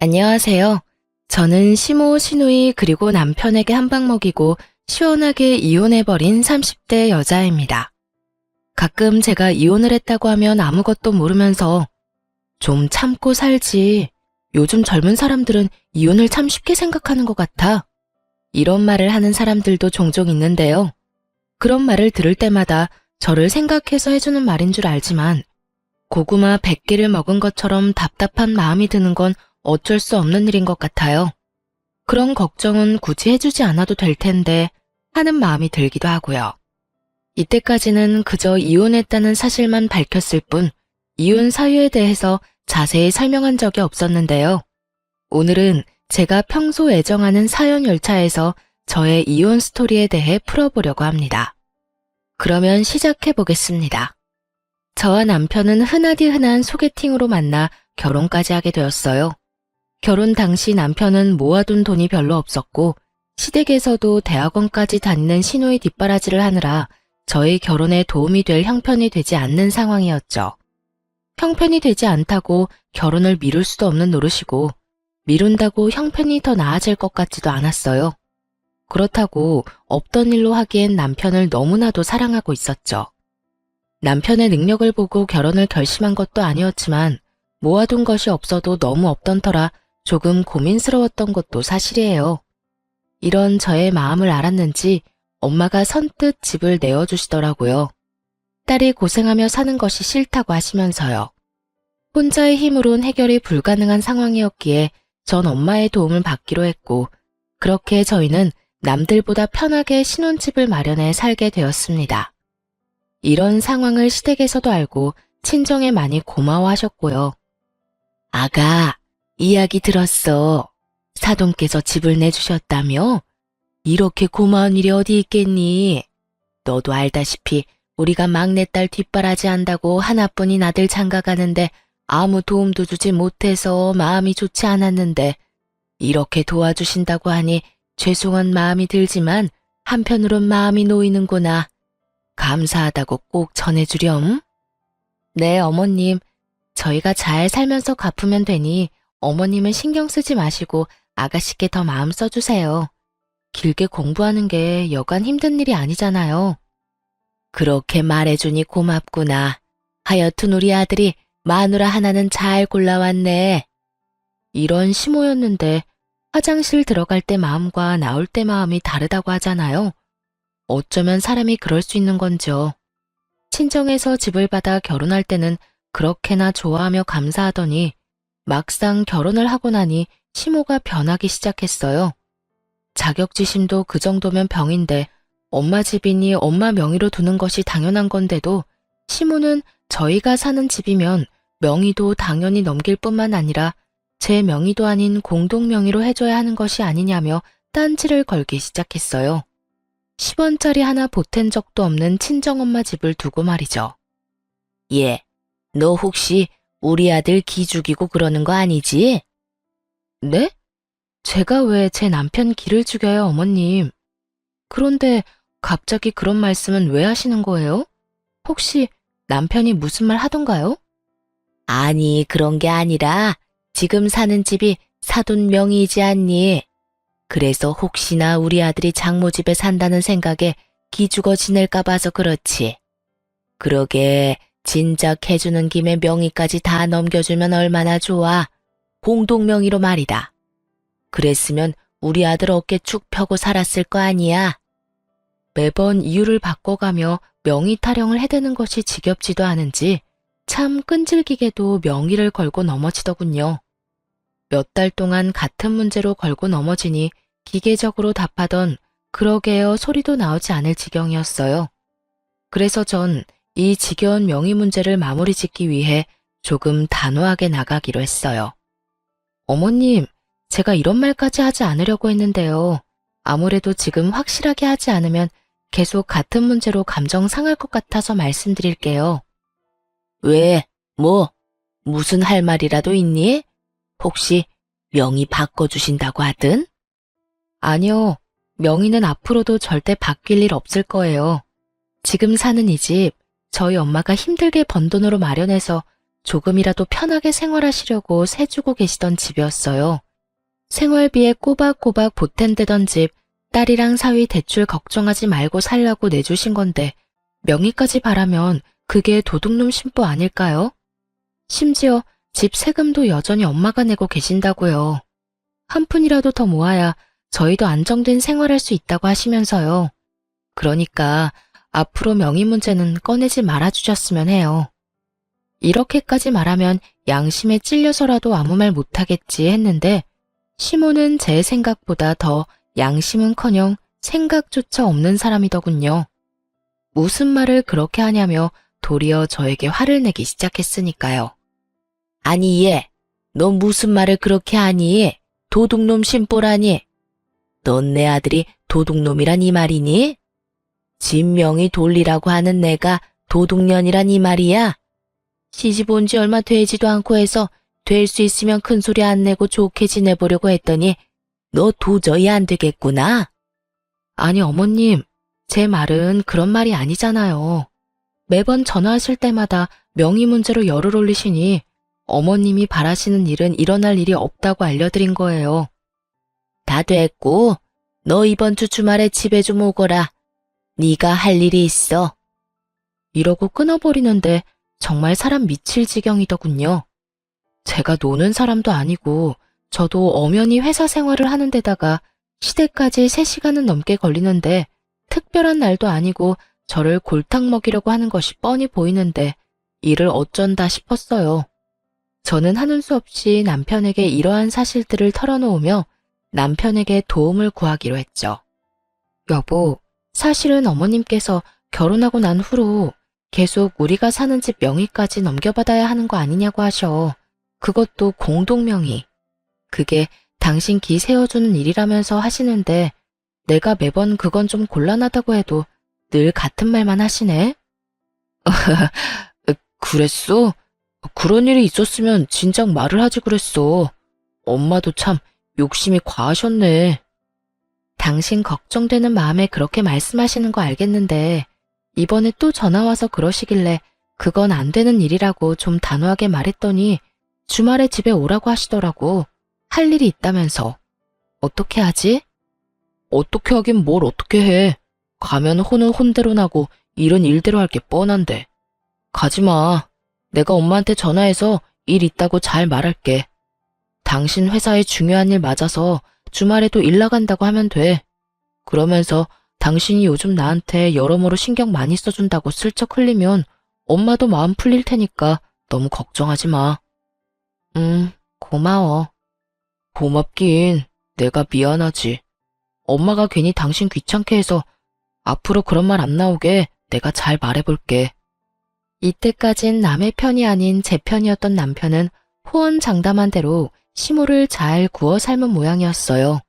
안녕하세요. 저는 시모, 시누이 그리고 남편에게 한 방 먹이고 시원하게 이혼해버린 30대 여자입니다. 가끔 제가 이혼을 했다고 하면 아무것도 모르면서 좀 참고 살지. 요즘 젊은 사람들은 이혼을 참 쉽게 생각하는 것 같아. 이런 말을 하는 사람들도 종종 있는데요. 그런 말을 들을 때마다 저를 생각해서 해주는 말인 줄 알지만 고구마 100개를 먹은 것처럼 답답한 마음이 드는 건 어쩔 수 없는 일인 것 같아요. 그런 걱정은 굳이 해주지 않아도 될 텐데 하는 마음이 들기도 하고요. 이때까지는 그저 이혼했다는 사실만 밝혔을 뿐 이혼 사유에 대해서 자세히 설명한 적이 없었는데요. 오늘은 제가 평소 애정하는 사연 열차에서 저의 이혼 스토리에 대해 풀어보려고 합니다. 그러면 시작해 보겠습니다. 저와 남편은 흔하디 흔한 소개팅으로 만나 결혼까지 하게 되었어요. 결혼 당시 남편은 모아둔 돈이 별로 없었고 시댁에서도 대학원까지 다니는 시누이 뒷바라지를 하느라 저희 결혼에 도움이 될 형편이 되지 않는 상황이었죠. 형편이 되지 않다고 결혼을 미룰 수도 없는 노릇이고 미룬다고 형편이 더 나아질 것 같지도 않았어요. 그렇다고 없던 일로 하기엔 남편을 너무나도 사랑하고 있었죠. 남편의 능력을 보고 결혼을 결심한 것도 아니었지만 모아둔 것이 없어도 너무 없던 터라 조금 고민스러웠던 것도 사실이에요. 이런 저의 마음을 알았는지 엄마가 선뜻 집을 내어주시더라고요. 딸이 고생하며 사는 것이 싫다고 하시면서요. 혼자의 힘으론 해결이 불가능한 상황이었기에 전 엄마의 도움을 받기로 했고 그렇게 저희는 남들보다 편하게 신혼집을 마련해 살게 되었습니다. 이런 상황을 시댁에서도 알고 친정에 많이 고마워하셨고요. 아가, 이야기 들었어. 사돈께서 집을 내주셨다며? 이렇게 고마운 일이 어디 있겠니? 너도 알다시피 우리가 막내딸 뒷바라지 한다고 하나뿐인 아들 장가가는데 아무 도움도 주지 못해서 마음이 좋지 않았는데 이렇게 도와주신다고 하니 죄송한 마음이 들지만 한편으론 마음이 놓이는구나. 감사하다고 꼭 전해주렴. 네, 어머님. 저희가 잘 살면서 갚으면 되니 어머님은 신경 쓰지 마시고 아가씨께 더 마음 써주세요. 길게 공부하는 게 여간 힘든 일이 아니잖아요. 그렇게 말해주니 고맙구나. 하여튼 우리 아들이 마누라 하나는 잘 골라왔네. 이런 시모였는데 화장실 들어갈 때 마음과 나올 때 마음이 다르다고 하잖아요. 어쩌면 사람이 그럴 수 있는 건지요. 친정에서 집을 받아 결혼할 때는 그렇게나 좋아하며 감사하더니 막상 결혼을 하고 나니 시모가 변하기 시작했어요. 자격지심도 그 정도면 병인데 엄마 집이니 엄마 명의로 두는 것이 당연한 건데도 시모는 저희가 사는 집이면 명의도 당연히 넘길 뿐만 아니라 제 명의도 아닌 공동 명의로 해줘야 하는 것이 아니냐며 딴지를 걸기 시작했어요. 10원짜리 하나 보탠 적도 없는 친정엄마 집을 두고 말이죠. 예, 너 혹시 우리 아들 기 죽이고 그러는 거 아니지? 네? 제가 왜 제 남편 기를 죽여요, 어머님? 그런데 갑자기 그런 말씀은 왜 하시는 거예요? 혹시 남편이 무슨 말 하던가요? 아니, 그런 게 아니라 지금 사는 집이 사돈 명의이지 않니? 그래서 혹시나 우리 아들이 장모 집에 산다는 생각에 기죽어 지낼까 봐서 그렇지. 그러게 진작 해주는 김에 명의까지 다 넘겨주면 얼마나 좋아. 공동명의로 말이다. 그랬으면 우리 아들 어깨 축 펴고 살았을 거 아니야. 매번 이유를 바꿔가며 명의 타령을 해대는 것이 지겹지도 않은지 참 끈질기게도 명의를 걸고 넘어지더군요. 몇 달 동안 같은 문제로 걸고 넘어지니 기계적으로 답하던 그러게요 소리도 나오지 않을 지경이었어요. 그래서 전 이 지겨운 명의 문제를 마무리 짓기 위해 조금 단호하게 나가기로 했어요. 어머님, 제가 이런 말까지 하지 않으려고 했는데요. 아무래도 지금 확실하게 하지 않으면 계속 같은 문제로 감정 상할 것 같아서 말씀드릴게요. 왜? 뭐? 무슨 할 말이라도 있니? 혹시 명의 바꿔주신다고 하든? 아니요. 명의는 앞으로도 절대 바뀔 일 없을 거예요. 지금 사는 이 집, 저희 엄마가 힘들게 번 돈으로 마련해서 조금이라도 편하게 생활하시려고 세주고 계시던 집이었어요. 생활비에 꼬박꼬박 보탠대던 집, 딸이랑 사위 대출 걱정하지 말고 살라고 내주신 건데 명의까지 바라면 그게 도둑놈 심보 아닐까요? 심지어 집 세금도 여전히 엄마가 내고 계신다고요. 한 푼이라도 더 모아야 저희도 안정된 생활할 수 있다고 하시면서요. 그러니까 앞으로 명의 문제는 꺼내지 말아주셨으면 해요. 이렇게까지 말하면 양심에 찔려서라도 아무 말 못하겠지 했는데 시모는 제 생각보다 더 양심은커녕 생각조차 없는 사람이더군요. 무슨 말을 그렇게 하냐며 도리어 저에게 화를 내기 시작했으니까요. 아니 얘, 너 무슨 말을 그렇게 하니? 도둑놈 심보라니? 넌 내 아들이 도둑놈이란 이 말이니? 진명이 돌리라고 하는 내가 도둑년이란 이 말이야? 시집 온 지 얼마 되지도 않고 해서 될 수 있으면 큰 소리 안 내고 좋게 지내보려고 했더니 너 도저히 안 되겠구나. 아니 어머님, 제 말은 그런 말이 아니잖아요. 매번 전화하실 때마다 명의 문제로 열을 올리시니 어머님이 바라시는 일은 일어날 일이 없다고 알려드린 거예요. 다 됐고, 너 이번 주 주말에 집에 좀 오거라. 네가 할 일이 있어. 이러고 끊어버리는데 정말 사람 미칠 지경이더군요. 제가 노는 사람도 아니고 저도 엄연히 회사 생활을 하는 데다가 시댁까지 3시간은 넘게 걸리는데 특별한 날도 아니고 저를 골탕 먹이려고 하는 것이 뻔히 보이는데 이를 어쩐다 싶었어요. 저는 하는 수 없이 남편에게 이러한 사실들을 털어놓으며 남편에게 도움을 구하기로 했죠. 여보, 사실은 어머님께서 결혼하고 난 후로 계속 우리가 사는 집 명의까지 넘겨받아야 하는 거 아니냐고 하셔. 그것도 공동명의. 그게 당신 기 세워주는 일이라면서 하시는데 내가 매번 그건 좀 곤란하다고 해도 늘 같은 말만 하시네. 그랬어? 그런 일이 있었으면 진작 말을 하지 그랬어. 엄마도 참 욕심이 과하셨네. 당신 걱정되는 마음에 그렇게 말씀하시는 거 알겠는데 이번에 또 전화와서 그러시길래 그건 안 되는 일이라고 좀 단호하게 말했더니 주말에 집에 오라고 하시더라고. 할 일이 있다면서. 어떻게 하지? 어떻게 하긴 뭘 어떻게 해. 가면 혼은 혼대로 나고 일은 일대로 할 게 뻔한데. 가지마. 내가 엄마한테 전화해서 일 있다고 잘 말할게. 당신 회사에 중요한 일 맞아서 주말에도 일 나간다고 하면 돼. 그러면서 당신이 요즘 나한테 여러모로 신경 많이 써준다고 슬쩍 흘리면 엄마도 마음 풀릴 테니까 너무 걱정하지 마. 고마워. 고맙긴 내가 미안하지. 엄마가 괜히 당신 귀찮게 해서 앞으로 그런 말 안 나오게 내가 잘 말해볼게. 이때까진 남의 편이 아닌 제 편이었던 남편은 호언장담한 대로 시모를 잘 구워 삶은 모양이었어요.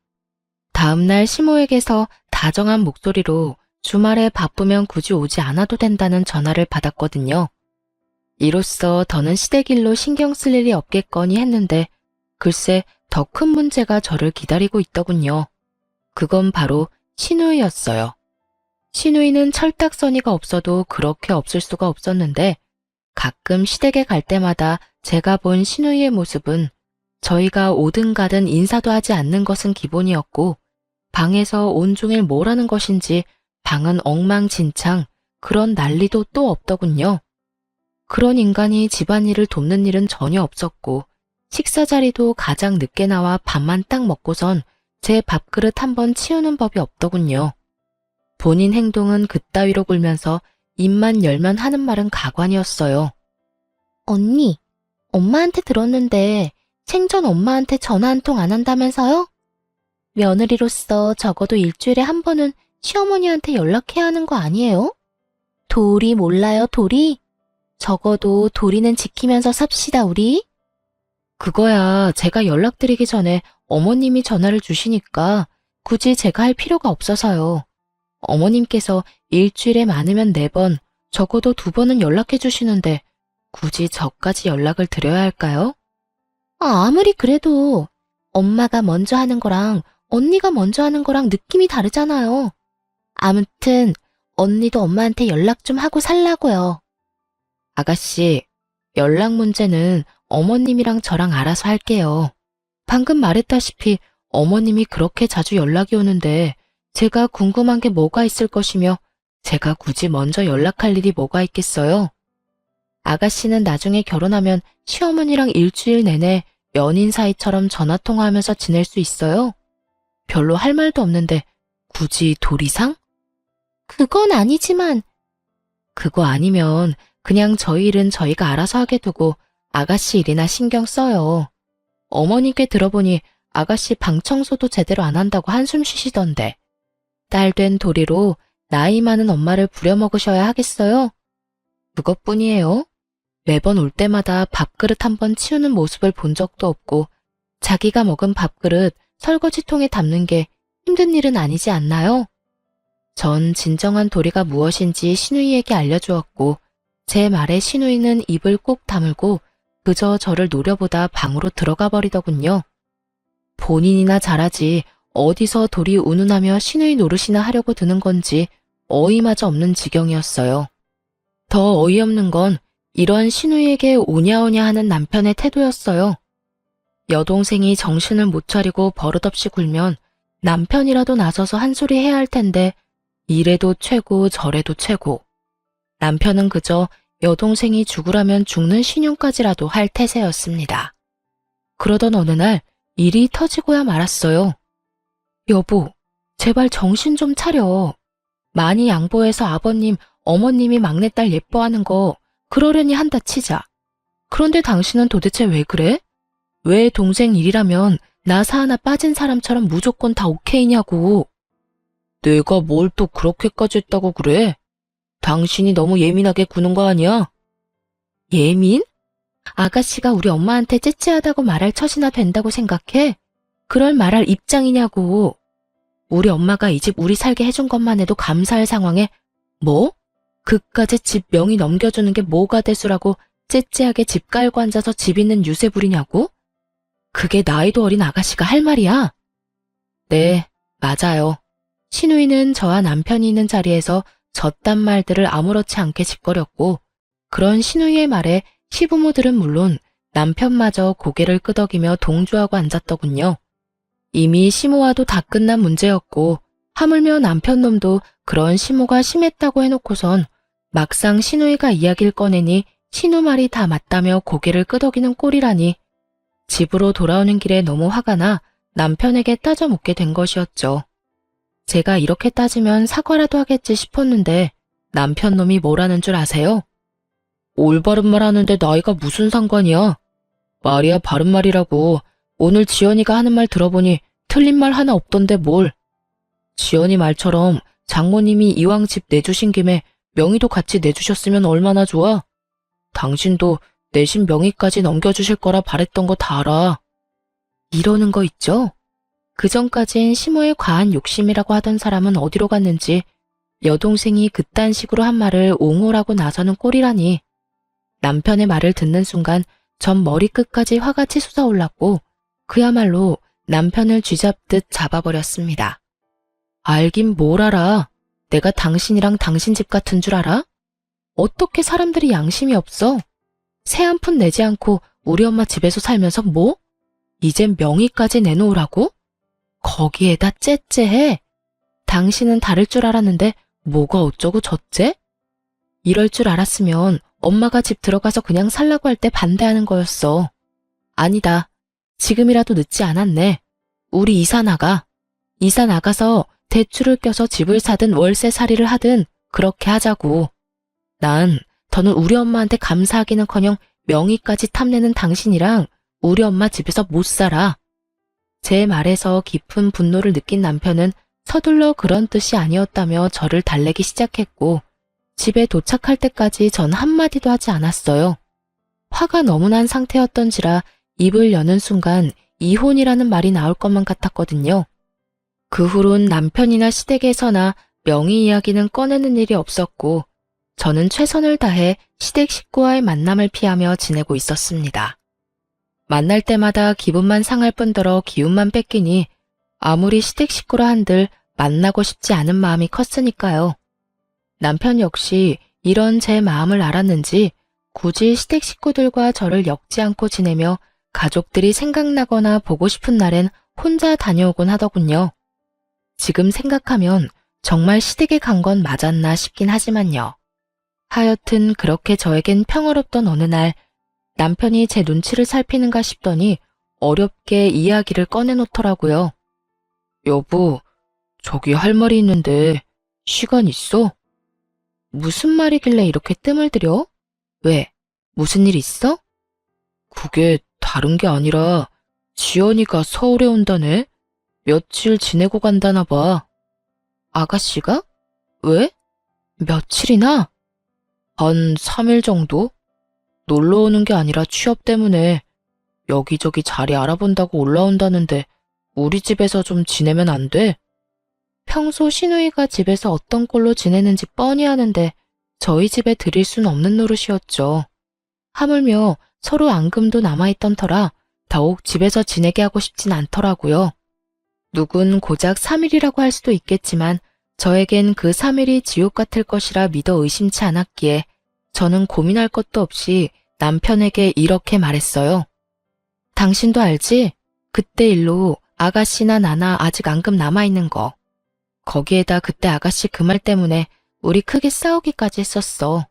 다음날 시모에게서 다정한 목소리로 주말에 바쁘면 굳이 오지 않아도 된다는 전화를 받았거든요. 이로써 더는 시댁 일로 신경 쓸 일이 없겠거니 했는데 글쎄 더 큰 문제가 저를 기다리고 있더군요. 그건 바로 시누이였어요. 시누이는 철딱서니가 없어도 그렇게 없을 수가 없었는데 가끔 시댁에 갈 때마다 제가 본 시누이의 모습은 저희가 오든 가든 인사도 하지 않는 것은 기본이었고 방에서 온종일 뭘 하는 것인지 방은 엉망진창 그런 난리도 또 없더군요. 그런 인간이 집안일을 돕는 일은 전혀 없었고 식사 자리도 가장 늦게 나와 밥만 딱 먹고선 제 밥그릇 한번 치우는 법이 없더군요. 본인 행동은 그따위로 굴면서 입만 열면 하는 말은 가관이었어요. 언니, 엄마한테 들었는데 생전 엄마한테 전화 한 통 안 한다면서요? 며느리로서 적어도 일주일에 한 번은 시어머니한테 연락해야 하는 거 아니에요? 도리 몰라요, 도리? 적어도 도리는 지키면서 삽시다, 우리. 그거야 제가 연락드리기 전에 어머님이 전화를 주시니까 굳이 제가 할 필요가 없어서요. 어머님께서 일주일에 많으면 4번, 적어도 2번은 연락해 주시는데 굳이 저까지 연락을 드려야 할까요? 아무리 그래도 엄마가 먼저 하는 거랑 언니가 먼저 하는 거랑 느낌이 다르잖아요. 아무튼 언니도 엄마한테 연락 좀 하고 살라고요. 아가씨, 연락 문제는 어머님이랑 저랑 알아서 할게요. 방금 말했다시피 어머님이 그렇게 자주 연락이 오는데 제가 궁금한 게 뭐가 있을 것이며 제가 굳이 먼저 연락할 일이 뭐가 있겠어요? 아가씨는 나중에 결혼하면 시어머니랑 일주일 내내 연인 사이처럼 전화통화하면서 지낼 수 있어요? 별로 할 말도 없는데 굳이 도리상? 그건 아니지만. 그거 아니면 그냥 저희 일은 저희가 알아서 하게 두고 아가씨 일이나 신경 써요. 어머님께 들어보니 아가씨 방 청소도 제대로 안 한다고 한숨 쉬시던데. 딸 된 도리로 나이 많은 엄마를 부려먹으셔야 하겠어요? 그것뿐이에요. 매번 올 때마다 밥그릇 한 번 치우는 모습을 본 적도 없고 자기가 먹은 밥그릇 설거지통에 담는 게 힘든 일은 아니지 않나요? 전 진정한 도리가 무엇인지 시누이에게 알려주었고 제 말에 시누이는 입을 꼭 다물고 그저 저를 노려보다 방으로 들어가 버리더군요. 본인이나 잘하지 어디서 도리 운운하며 시누이 노릇이나 하려고 드는 건지 어이마저 없는 지경이었어요. 더 어이없는 건 이런 시누이에게 오냐오냐 하는 남편의 태도였어요. 여동생이 정신을 못 차리고 버릇없이 굴면 남편이라도 나서서 한 소리 해야 할 텐데 이래도 최고 저래도 최고. 남편은 그저 여동생이 죽으라면 죽는 신용까지라도 할 태세였습니다. 그러던 어느 날 일이 터지고야 말았어요. 여보, 제발 정신 좀 차려. 많이 양보해서 아버님, 어머님이 막내딸 예뻐하는 거 그러려니 한다 치자. 그런데 당신은 도대체 왜 그래? 왜 동생 일이라면 나사 하나 빠진 사람처럼 무조건 다 오케이냐고. 내가 뭘 또 그렇게까지 했다고 그래? 당신이 너무 예민하게 구는 거 아니야? 예민? 아가씨가 우리 엄마한테 째째하다고 말할 처지나 된다고 생각해? 그럴 말할 입장이냐고. 우리 엄마가 이 집 우리 살게 해준 것만 해도 감사할 상황에 뭐? 그까지 집 명의 넘겨주는 게 뭐가 대수라고 째째하게 집 깔고 앉아서 집 있는 유세 부리냐고? 그게 나이도 어린 아가씨가 할 말이야? 네, 맞아요. 시누이는 저와 남편이 있는 자리에서 저딴 말들을 아무렇지 않게 짓거렸고 그런 시누이의 말에 시부모들은 물론 남편마저 고개를 끄덕이며 동조하고 앉았더군요. 이미 시모와도 다 끝난 문제였고 하물며 남편 놈도 그런 시모가 심했다고 해놓고선 막상 시누이가 이야기를 꺼내니 시누 말이 다 맞다며 고개를 끄덕이는 꼴이라니 집으로 돌아오는 길에 너무 화가 나 남편에게 따져 묻게 된 것이었죠. 제가 이렇게 따지면 사과라도 하겠지 싶었는데 남편 놈이 뭐라는 줄 아세요? 올바른 말 하는데 나이가 무슨 상관이야? 말이야 바른 말이라고. 오늘 지연이가 하는 말 들어보니 틀린 말 하나 없던데 뭘. 지연이 말처럼 장모님이 이왕 집 내주신 김에 명의도 같이 내주셨으면 얼마나 좋아. 당신도 내신 명의까지 넘겨주실 거라 바랬던 거 다 알아. 이러는 거 있죠? 그전까진 시모의 과한 욕심이라고 하던 사람은 어디로 갔는지 여동생이 그딴 식으로 한 말을 옹호라고 나서는 꼴이라니. 남편의 말을 듣는 순간 전 머리끝까지 화가 치솟아 올랐고 그야말로 남편을 쥐잡듯 잡아버렸습니다. 알긴 뭘 알아. 내가 당신이랑 당신 집 같은 줄 알아? 어떻게 사람들이 양심이 없어? 새 한 푼 내지 않고 우리 엄마 집에서 살면서 뭐? 이젠 명의까지 내놓으라고? 거기에다 째째해? 당신은 다를 줄 알았는데 뭐가 어쩌고 저째? 이럴 줄 알았으면 엄마가 집 들어가서 그냥 살라고 할 때 반대하는 거였어. 아니다. 지금이라도 늦지 않았네. 우리 이사 나가. 이사 나가서 대출을 껴서 집을 사든 월세살이를 하든 그렇게 하자고. 난 더는 우리 엄마한테 감사하기는커녕 명의까지 탐내는 당신이랑 우리 엄마 집에서 못 살아. 제 말에서 깊은 분노를 느낀 남편은 서둘러 그런 뜻이 아니었다며 저를 달래기 시작했고 집에 도착할 때까지 전 한마디도 하지 않았어요. 화가 너무 난 상태였던지라 입을 여는 순간 이혼이라는 말이 나올 것만 같았거든요. 그 후론 남편이나 시댁에서나 명의 이야기는 꺼내는 일이 없었고 저는 최선을 다해 시댁 식구와의 만남을 피하며 지내고 있었습니다. 만날 때마다 기분만 상할 뿐더러 기운만 뺏기니 아무리 시댁 식구라 한들 만나고 싶지 않은 마음이 컸으니까요. 남편 역시 이런 제 마음을 알았는지 굳이 시댁 식구들과 저를 엮지 않고 지내며 가족들이 생각나거나 보고 싶은 날엔 혼자 다녀오곤 하더군요. 지금 생각하면 정말 시댁에 간 건 맞았나 싶긴 하지만요. 하여튼 그렇게 저에겐 평화롭던 어느 날 남편이 제 눈치를 살피는가 싶더니 어렵게 이야기를 꺼내놓더라고요. 여보, 저기 할 말이 있는데 시간 있어? 무슨 말이길래 이렇게 뜸을 들여? 왜? 무슨 일 있어? 그게 다른 게 아니라 지연이가 서울에 온다네? 며칠 지내고 간다나 봐. 아가씨가? 왜? 며칠이나? 한 3일 정도? 놀러 오는 게 아니라 취업 때문에 여기저기 자리 알아본다고 올라온다는데 우리 집에서 좀 지내면 안 돼? 평소 시누이가 집에서 어떤 꼴로 지내는지 뻔히 아는데 저희 집에 들일 순 없는 노릇이었죠. 하물며 서로 앙금도 남아있던 터라 더욱 집에서 지내게 하고 싶진 않더라고요. 누군 고작 3일이라고 할 수도 있겠지만 저에겐 그 3일이 지옥 같을 것이라 믿어 의심치 않았기에 저는 고민할 것도 없이 남편에게 이렇게 말했어요. 당신도 알지? 그때 일로 아가씨나 나나 아직 앙금 남아있는 거. 거기에다 그때 아가씨 그 말 때문에 우리 크게 싸우기까지 했었어.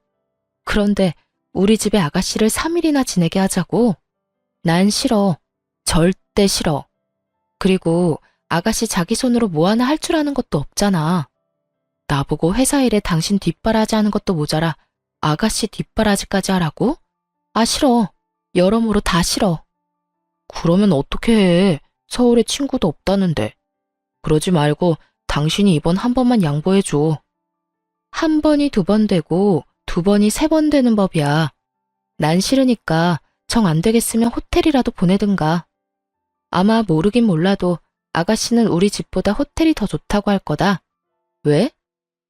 그런데 우리 집에 아가씨를 3일이나 지내게 하자고? 난 싫어. 절대 싫어. 그리고 아가씨 자기 손으로 뭐 하나 할 줄 아는 것도 없잖아. 나보고 회사 일에 당신 뒷바라지 하는 것도 모자라 아가씨 뒷바라지까지 하라고? 아, 싫어. 여러모로 다 싫어. 그러면 어떻게 해? 서울에 친구도 없다는데. 그러지 말고 당신이 이번 한 번만 양보해줘. 한 번이 2번 되고 2번이 3번 되는 법이야. 난 싫으니까 정 안 되겠으면 호텔이라도 보내든가. 아마 모르긴 몰라도 아가씨는 우리 집보다 호텔이 더 좋다고 할 거다. 왜?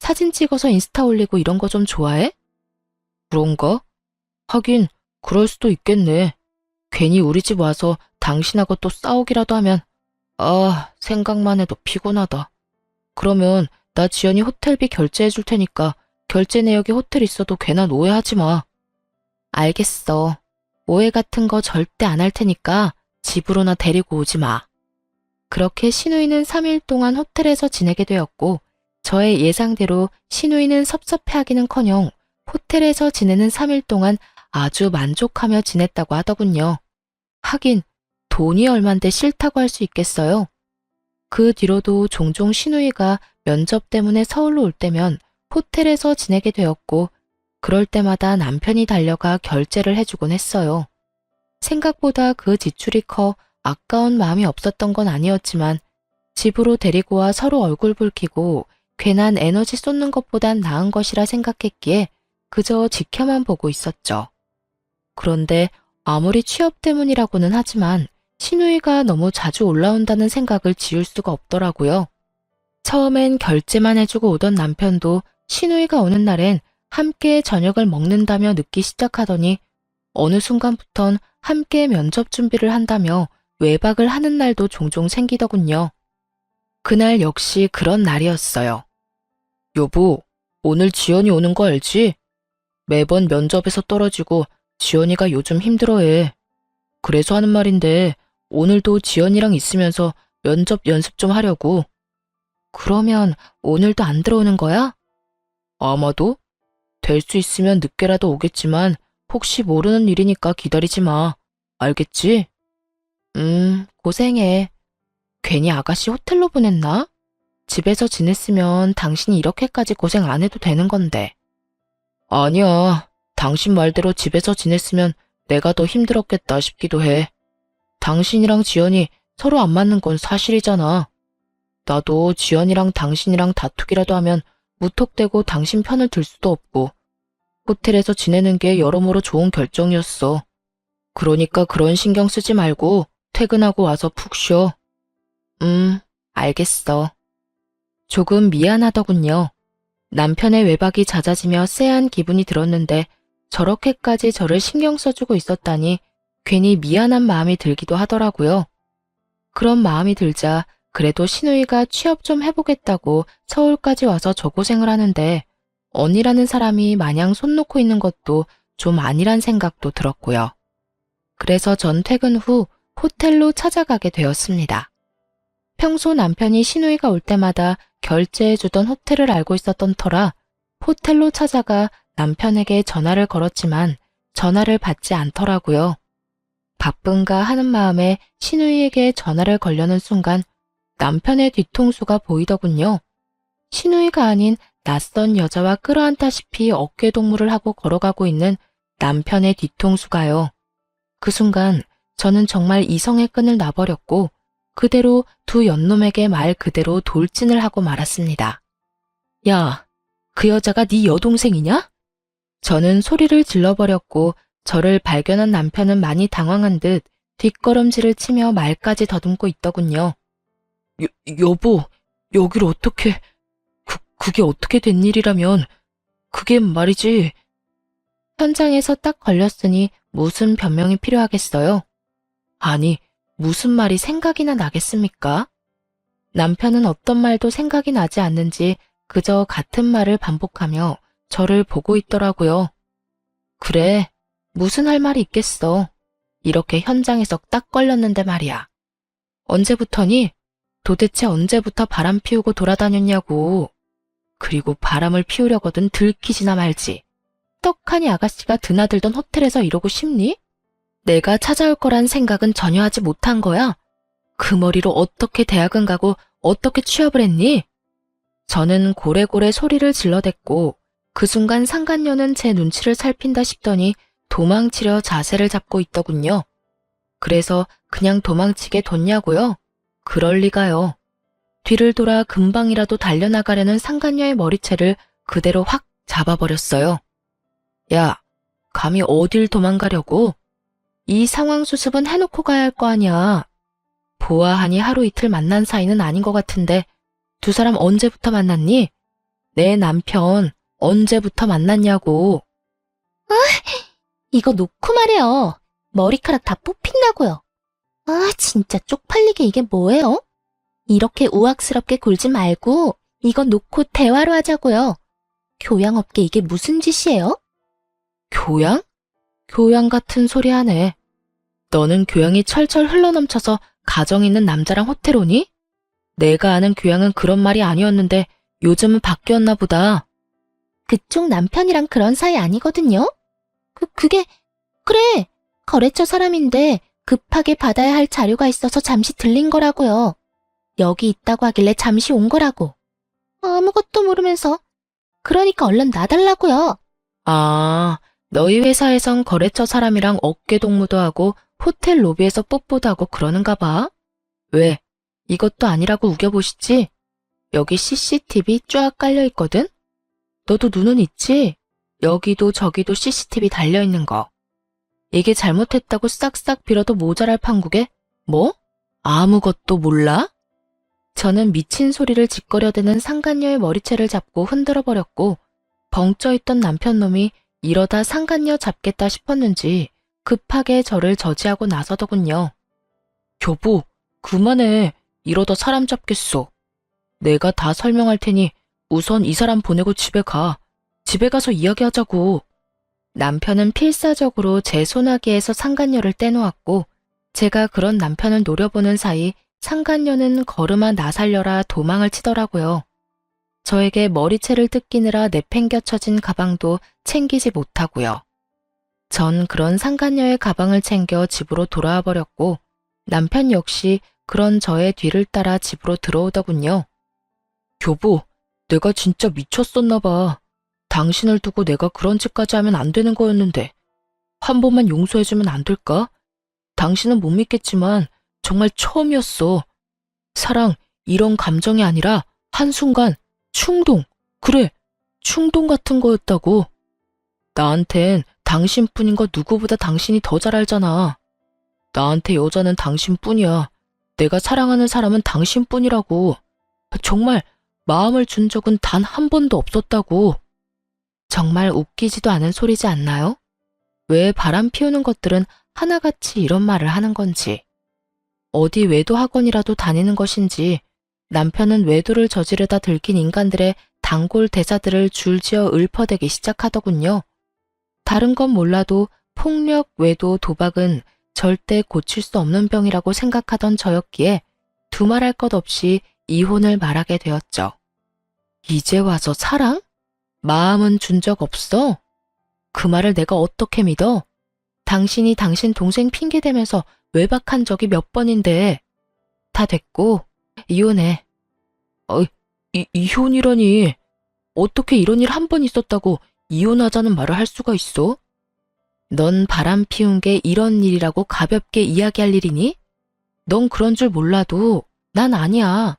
사진 찍어서 인스타 올리고 이런 거 좀 좋아해? 그런가? 하긴 그럴 수도 있겠네. 괜히 우리 집 와서 당신하고 또 싸우기라도 하면 생각만 해도 피곤하다. 그러면 나 지연이 호텔비 결제해 줄 테니까 결제 내역에 호텔 있어도 괜한 오해하지 마. 알겠어. 오해 같은 거 절대 안 할 테니까 집으로나 데리고 오지 마. 그렇게 시누이는 3일 동안 호텔에서 지내게 되었고 저의 예상대로 시누이는 섭섭해하기는커녕 호텔에서 지내는 3일 동안 아주 만족하며 지냈다고 하더군요. 하긴 돈이 얼만데 싫다고 할 수 있겠어요. 그 뒤로도 종종 시누이가 면접 때문에 서울로 올 때면 호텔에서 지내게 되었고 그럴 때마다 남편이 달려가 결제를 해주곤 했어요. 생각보다 그 지출이 커 아까운 마음이 없었던 건 아니었지만 집으로 데리고 와 서로 얼굴 붉히고 괜한 에너지 쏟는 것보단 나은 것이라 생각했기에 그저 지켜만 보고 있었죠. 그런데 아무리 취업 때문이라고는 하지만 시누이가 너무 자주 올라온다는 생각을 지울 수가 없더라고요. 처음엔 결제만 해주고 오던 남편도 시누이가 오는 날엔 함께 저녁을 먹는다며 늦기 시작하더니 어느 순간부턴 함께 면접 준비를 한다며 외박을 하는 날도 종종 생기더군요. 그날 역시 그런 날이었어요. 여보, 오늘 지연이 오는 거 알지? 매번 면접에서 떨어지고 지연이가 요즘 힘들어해. 그래서 하는 말인데 오늘도 지연이랑 있으면서 면접 연습 좀 하려고. 그러면 오늘도 안 들어오는 거야? 아마도. 될 수 있으면 늦게라도 오겠지만 혹시 모르는 일이니까 기다리지 마. 알겠지? 고생해. 괜히 아가씨 호텔로 보냈나? 집에서 지냈으면 당신이 이렇게까지 고생 안 해도 되는 건데. 아니야. 당신 말대로 집에서 지냈으면 내가 더 힘들었겠다 싶기도 해. 당신이랑 지연이 서로 안 맞는 건 사실이잖아. 나도 지연이랑 당신이랑 다투기라도 하면 무턱대고 당신 편을 들 수도 없고 호텔에서 지내는 게 여러모로 좋은 결정이었어. 그러니까 그런 신경 쓰지 말고 퇴근하고 와서 푹 쉬어. 알겠어. 조금 미안하더군요. 남편의 외박이 잦아지며 쎄한 기분이 들었는데 저렇게까지 저를 신경 써주고 있었다니 괜히 미안한 마음이 들기도 하더라고요. 그런 마음이 들자 그래도 시누이가 취업 좀 해보겠다고 서울까지 와서 저 고생을 하는데 언니라는 사람이 마냥 손 놓고 있는 것도 좀 아니란 생각도 들었고요. 그래서 전 퇴근 후 호텔로 찾아가게 되었습니다. 평소 남편이 시누이가 올 때마다 결제해주던 호텔을 알고 있었던 터라 호텔로 찾아가 남편에게 전화를 걸었지만 전화를 받지 않더라고요. 바쁜가 하는 마음에 시누이에게 전화를 걸려는 순간 남편의 뒤통수가 보이더군요. 시누이가 아닌 낯선 여자와 끌어안다시피 어깨동무를 하고 걸어가고 있는 남편의 뒤통수가요. 그 순간 저는 정말 이성의 끈을 놔버렸고 그대로 두 연놈에게 말 그대로 돌진을 하고 말았습니다. 야, 그 여자가 네 여동생이냐? 저는 소리를 질러버렸고 저를 발견한 남편은 많이 당황한 듯 뒷걸음질을 치며 말까지 더듬고 있더군요. 여보, 여길 어떻게... 그게 어떻게 된 일이라면... 그게 말이지... 현장에서 딱 걸렸으니 무슨 변명이 필요하겠어요? 아니, 무슨 말이 생각이나 나겠습니까? 남편은 어떤 말도 생각이 나지 않는지 그저 같은 말을 반복하며 저를 보고 있더라고요. 그래, 무슨 할 말이 있겠어. 이렇게 현장에서 딱 걸렸는데 말이야. 언제부터니? 도대체 언제부터 바람 피우고 돌아다녔냐고. 그리고 바람을 피우려거든 들키지나 말지. 떡하니 아가씨가 드나들던 호텔에서 이러고 싶니? 내가 찾아올 거란 생각은 전혀 하지 못한 거야. 그 머리로 어떻게 대학은 가고 어떻게 취업을 했니? 저는 고래고래 소리를 질러댔고 그 순간 상간녀는 제 눈치를 살핀다 싶더니 도망치려 자세를 잡고 있더군요. 그래서 그냥 도망치게 뒀냐고요? 그럴 리가요. 뒤를 돌아 금방이라도 달려나가려는 상간녀의 머리채를 그대로 확 잡아버렸어요. 야, 감히 어딜 도망가려고? 이 상황 수습은 해놓고 가야 할 거 아니야. 보아하니 하루 이틀 만난 사이는 아닌 것 같은데 두 사람 언제부터 만났니? 내 남편 언제부터 만났냐고. 이거 놓고 말해요. 머리카락 다 뽑힌다고요. 아, 진짜 쪽팔리게 이게 뭐예요? 이렇게 우악스럽게 굴지 말고 이거 놓고 대화로 하자고요. 교양업계 이게 무슨 짓이에요? 교양? 교양 같은 소리 하네. 너는 교양이 철철 흘러넘쳐서 가정 있는 남자랑 호텔 오니? 내가 아는 교양은 그런 말이 아니었는데 요즘은 바뀌었나 보다. 그쪽 남편이랑 그런 사이 아니거든요? 그래. 거래처 사람인데 급하게 받아야 할 자료가 있어서 잠시 들린 거라고요. 여기 있다고 하길래 잠시 온 거라고. 아무것도 모르면서. 그러니까 얼른 놔달라고요. 아, 너희 회사에선 거래처 사람이랑 어깨동무도 하고 호텔 로비에서 뽀뽀도 하고 그러는가 봐. 왜? 이것도 아니라고 우겨보시지? 여기 CCTV 쫙 깔려있거든? 너도 눈은 있지? 여기도 저기도 CCTV 달려있는 거. 이게 잘못했다고 싹싹 빌어도 모자랄 판국에 뭐? 아무것도 몰라? 저는 미친 소리를 짓거려대는 상간녀의 머리채를 잡고 흔들어버렸고 벙쪄있던 남편놈이 이러다 상간녀 잡겠다 싶었는지 급하게 저를 저지하고 나서더군요. 여보, 그만해. 이러다 사람 잡겠어. 내가 다 설명할 테니 우선 이 사람 보내고 집에 가. 집에 가서 이야기하자고. 남편은 필사적으로 제 소나기에서 상간녀를 떼놓았고 제가 그런 남편을 노려보는 사이 상간녀는 걸음아 나 살려라 도망을 치더라고요. 저에게 머리채를 뜯기느라 내팽겨쳐진 가방도 챙기지 못하고요. 전 그런 상간녀의 가방을 챙겨 집으로 돌아와 버렸고 남편 역시 그런 저의 뒤를 따라 집으로 들어오더군요. 여보, 내가 진짜 미쳤었나 봐. 당신을 두고 내가 그런 짓까지 하면 안 되는 거였는데 한 번만 용서해주면 안 될까? 당신은 못 믿겠지만 정말 처음이었어. 사랑, 이런 감정이 아니라 한순간 충동, 그래, 충동 같은 거였다고. 나한텐 당신뿐인 거 누구보다 당신이 더 잘 알잖아. 나한테 여자는 당신뿐이야. 내가 사랑하는 사람은 당신뿐이라고. 정말 마음을 준 적은 단 한 번도 없었다고. 정말 웃기지도 않은 소리지 않나요? 왜 바람 피우는 것들은 하나같이 이런 말을 하는 건지. 어디 외도 학원이라도 다니는 것인지 남편은 외도를 저지르다 들킨 인간들의 단골 대사들을 줄지어 읊어대기 시작하더군요. 다른 건 몰라도 폭력, 외도, 도박은 절대 고칠 수 없는 병이라고 생각하던 저였기에 두말할 것 없이 이혼을 말하게 되었죠. 이제 와서 사랑? 마음은 준 적 없어? 그 말을 내가 어떻게 믿어? 당신이 당신 동생 핑계대면서 외박한 적이 몇 번인데. 다 됐고 이혼해. 이혼이라니. 어떻게 이런 일 한 번 있었다고 이혼하자는 말을 할 수가 있어? 넌 바람 피운 게 이런 일이라고 가볍게 이야기할 일이니? 넌 그런 줄 몰라도 난 아니야.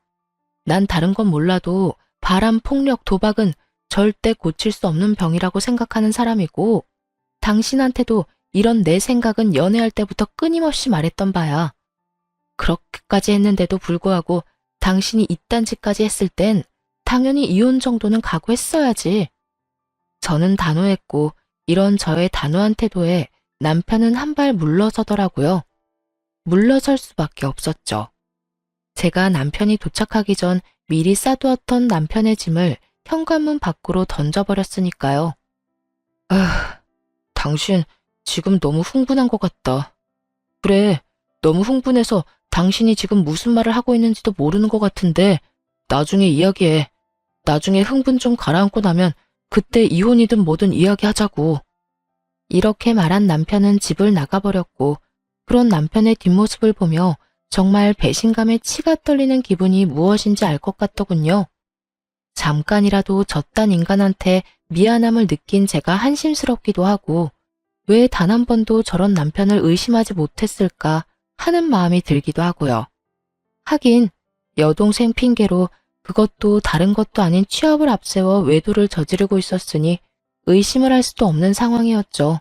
난 다른 건 몰라도 바람, 폭력, 도박은 절대 고칠 수 없는 병이라고 생각하는 사람이고 당신한테도 이런 내 생각은 연애할 때부터 끊임없이 말했던 바야. 그렇게까지 했는데도 불구하고 당신이 이딴 짓까지 했을 땐 당연히 이혼 정도는 각오했어야지. 저는 단호했고 이런 저의 단호한 태도에 남편은 한 발 물러서더라고요. 물러설 수밖에 없었죠. 제가 남편이 도착하기 전 미리 싸두었던 남편의 짐을 현관문 밖으로 던져버렸으니까요. 당신 지금 너무 흥분한 것 같다. 그래, 너무 흥분해서 당신이 지금 무슨 말을 하고 있는지도 모르는 것 같은데 나중에 이야기해. 나중에 흥분 좀 가라앉고 나면 그때 이혼이든 뭐든 이야기하자고. 이렇게 말한 남편은 집을 나가버렸고 그런 남편의 뒷모습을 보며 정말 배신감에 치가 떨리는 기분이 무엇인지 알 것 같더군요. 잠깐이라도 저딴 인간한테 미안함을 느낀 제가 한심스럽기도 하고 왜 단 한 번도 저런 남편을 의심하지 못했을까 하는 마음이 들기도 하고요. 하긴 여동생 핑계로 그것도 다른 것도 아닌 취업을 앞세워 외도를 저지르고 있었으니 의심을 할 수도 없는 상황이었죠.